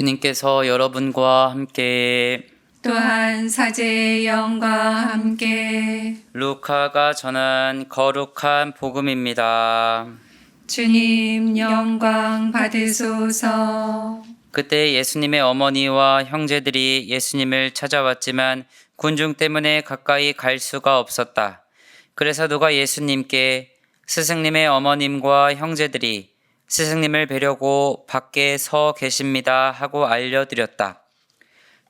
주님께서 여러분과 함께 또한 사제의 영과 함께 루카가 전한 거룩한 복음입니다. 주님 영광 받으소서. 그때 예수님의 어머니와 형제들이 예수님을 찾아왔지만 군중 때문에 가까이 갈 수가 없었다. 그래서 누가 예수님께 스승님의 어머님과 형제들이 스승님을 뵈려고 밖에 서 계십니다 하고 알려드렸다.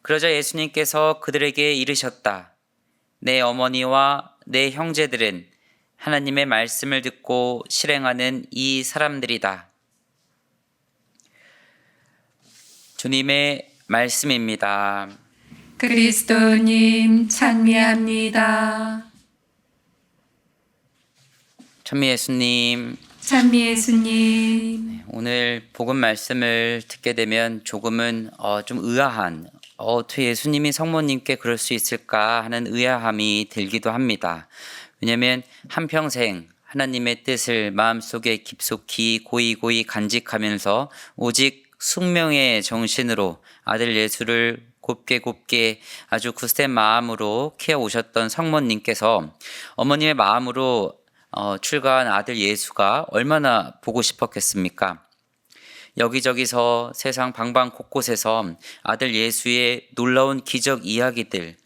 그러자 예수님께서 그들에게 이르셨다. 내 어머니와 내 형제들은 하나님의 말씀을 듣고 실행하는 이 사람들이다. 주님의 말씀입니다. 그리스도님 찬미합니다. 천미 예수님, 찬미 예수님. 오늘 복음 말씀을 듣게 되면 조금은 좀 의아한 어떻게 예수님이 성모님께 그럴 수 있을까 하는 의아함이 들기도 합니다. 왜냐하면 한평생 하나님의 뜻을 마음속에 깊숙이 고이고이 간직하면서 오직 숙명의 정신으로 아들 예수를 곱게 아주 굳센 마음으로 키워오셨던 성모님께서 어머님의 마음으로 출가한 아들 예수가 얼마나 보고 싶었겠습니까? 여기저기서 세상 방방 곳곳에서 아들 예수의 놀라운 기적 이야기들,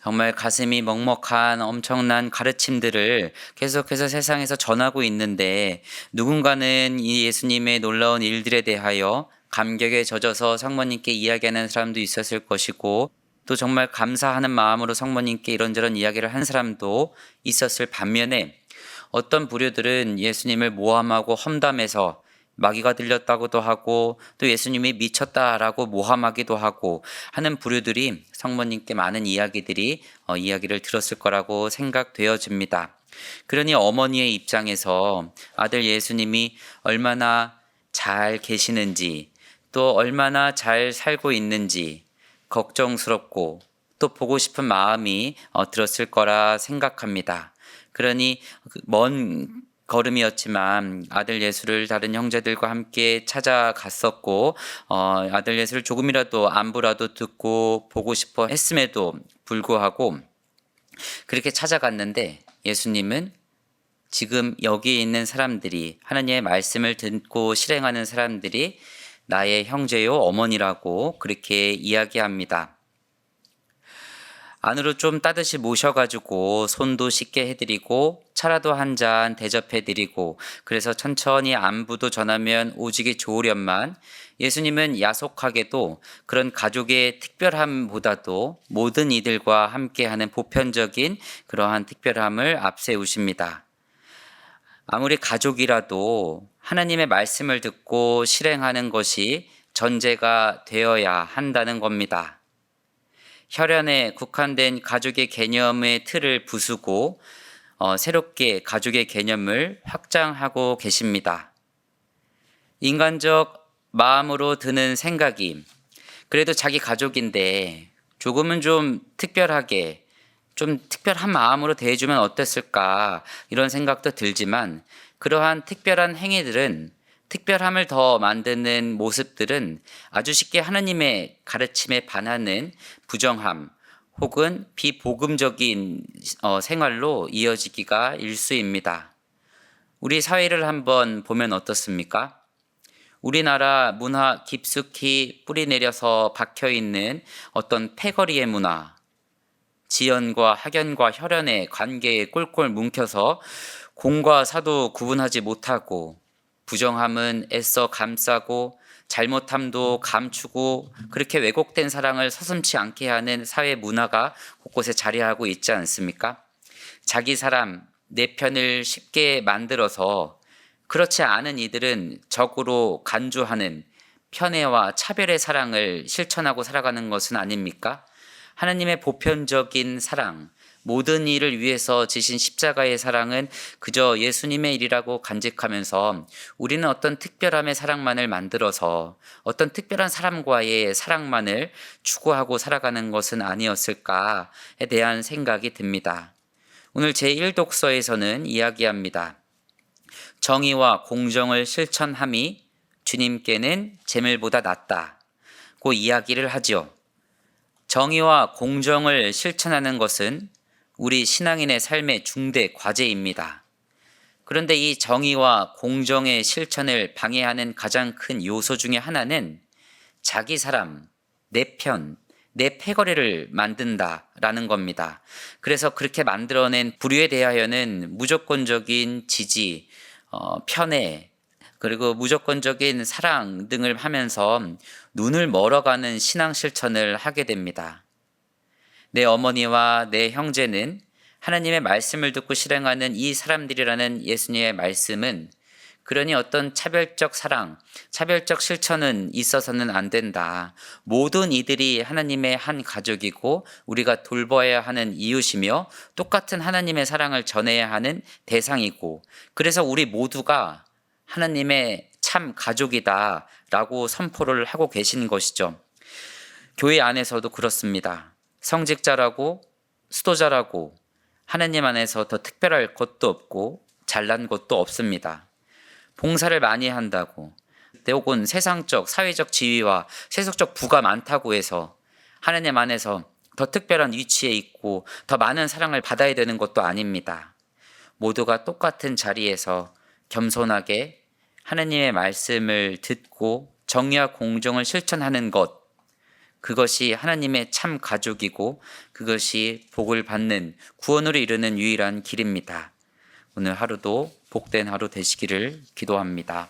정말 가슴이 먹먹한 엄청난 가르침들을 계속해서 세상에서 전하고 있는데 누군가는 이 예수님의 놀라운 일들에 대하여 감격에 젖어서 성모님께 이야기하는 사람도 있었을 것이고 또 정말 감사하는 마음으로 성모님께 이런저런 이야기를 한 사람도 있었을 반면에 어떤 부류들은 예수님을 모함하고 험담해서 마귀가 들렸다고도 하고 또 예수님이 미쳤다라고 모함하기도 하고 하는 부류들이 성모님께 많은 이야기를 들었을 거라고 생각되어집니다. 그러니 어머니의 입장에서 아들 예수님이 얼마나 잘 계시는지 또 얼마나 잘 살고 있는지 걱정스럽고 또 보고 싶은 마음이 들었을 거라 생각합니다. 그러니 먼 걸음이었지만 아들 예수를 다른 형제들과 함께 찾아갔었고 아들 예수를 조금이라도 안부라도 듣고 보고 싶어 했음에도 불구하고 그렇게 찾아갔는데 예수님은 지금 여기에 있는 사람들이 하나님의 말씀을 듣고 실행하는 사람들이 나의 형제요 어머니라고 그렇게 이야기합니다. 안으로 좀 따뜻이 모셔가지고 손도 씻게 해드리고 차라도 한 잔 대접해드리고 그래서 천천히 안부도 전하면 오직이 좋으련만 예수님은 야속하게도 그런 가족의 특별함보다도 모든 이들과 함께하는 보편적인 그러한 특별함을 앞세우십니다. 아무리 가족이라도 하나님의 말씀을 듣고 실행하는 것이 전제가 되어야 한다는 겁니다. 혈연에 국한된 가족의 개념의 틀을 부수고 새롭게 가족의 개념을 확장하고 계십니다. 인간적 마음으로 드는 생각이 그래도 자기 가족인데 조금은 좀 특별하게 좀 특별한 마음으로 대해주면 어땠을까 이런 생각도 들지만 그러한 특별한 행위들은 특별함을 더 만드는 모습들은 아주 쉽게 하나님의 가르침에 반하는 부정함 혹은 비복음적인 생활로 이어지기가 일쑤입니다. 우리 사회를 한번 보면 어떻습니까? 우리나라 문화 깊숙이 뿌리내려서 박혀있는 어떤 패거리의 문화, 지연과 학연과 혈연의 관계에 꼴꼴 뭉켜서 공과 사도 구분하지 못하고 부정함은 애써 감싸고 잘못함도 감추고 그렇게 왜곡된 사랑을 서슴지 않게 하는 사회 문화가 곳곳에 자리하고 있지 않습니까? 자기 사람, 내 편을 쉽게 만들어서 그렇지 않은 이들은 적으로 간주하는 편애와 차별의 사랑을 실천하고 살아가는 것은 아닙니까? 하나님의 보편적인 사랑, 모든 일을 위해서 지신 십자가의 사랑은 그저 예수님의 일이라고 간직하면서 우리는 어떤 특별함의 사랑만을 만들어서 어떤 특별한 사람과의 사랑만을 추구하고 살아가는 것은 아니었을까에 대한 생각이 듭니다. 오늘 제1독서에서는 이야기합니다. 정의와 공정을 실천함이 주님께는 재물보다 낫다. 이야기를 하지요. 정의와 공정을 실천하는 것은 우리 신앙인의 삶의 중대 과제입니다. 그런데 이 정의와 공정의 실천을 방해하는 가장 큰 요소 중에 하나는 자기 사람, 내 편, 내 패거리를 만든다라는 겁니다. 그래서 그렇게 만들어낸 부류에 대하여는 무조건적인 지지, 편애, 그리고 무조건적인 사랑 등을 하면서 눈을 멀어가는 신앙 실천을 하게 됩니다. 내 어머니와 내 형제는 하나님의 말씀을 듣고 실행하는 이 사람들이라는 예수님의 말씀은 그러니 어떤 차별적 사랑, 차별적 실천은 있어서는 안 된다. 모든 이들이 하나님의 한 가족이고 우리가 돌봐야 하는 이웃이며 똑같은 하나님의 사랑을 전해야 하는 대상이고 그래서 우리 모두가 하나님의 참 가족이다라고 선포를 하고 계신 것이죠. 교회 안에서도 그렇습니다. 성직자라고 수도자라고 하나님 안에서 더 특별할 것도 없고 잘난 것도 없습니다. 봉사를 많이 한다고 혹은 세상적, 사회적 지위와 세속적 부가 많다고 해서 하나님 안에서 더 특별한 위치에 있고 더 많은 사랑을 받아야 되는 것도 아닙니다. 모두가 똑같은 자리에서 겸손하게 하나님의 말씀을 듣고 정의와 공정을 실천하는 것, 그것이 하나님의 참 가족이고 그것이 복을 받는 구원으로 이르는 유일한 길입니다. 오늘 하루도 복된 하루 되시기를 기도합니다.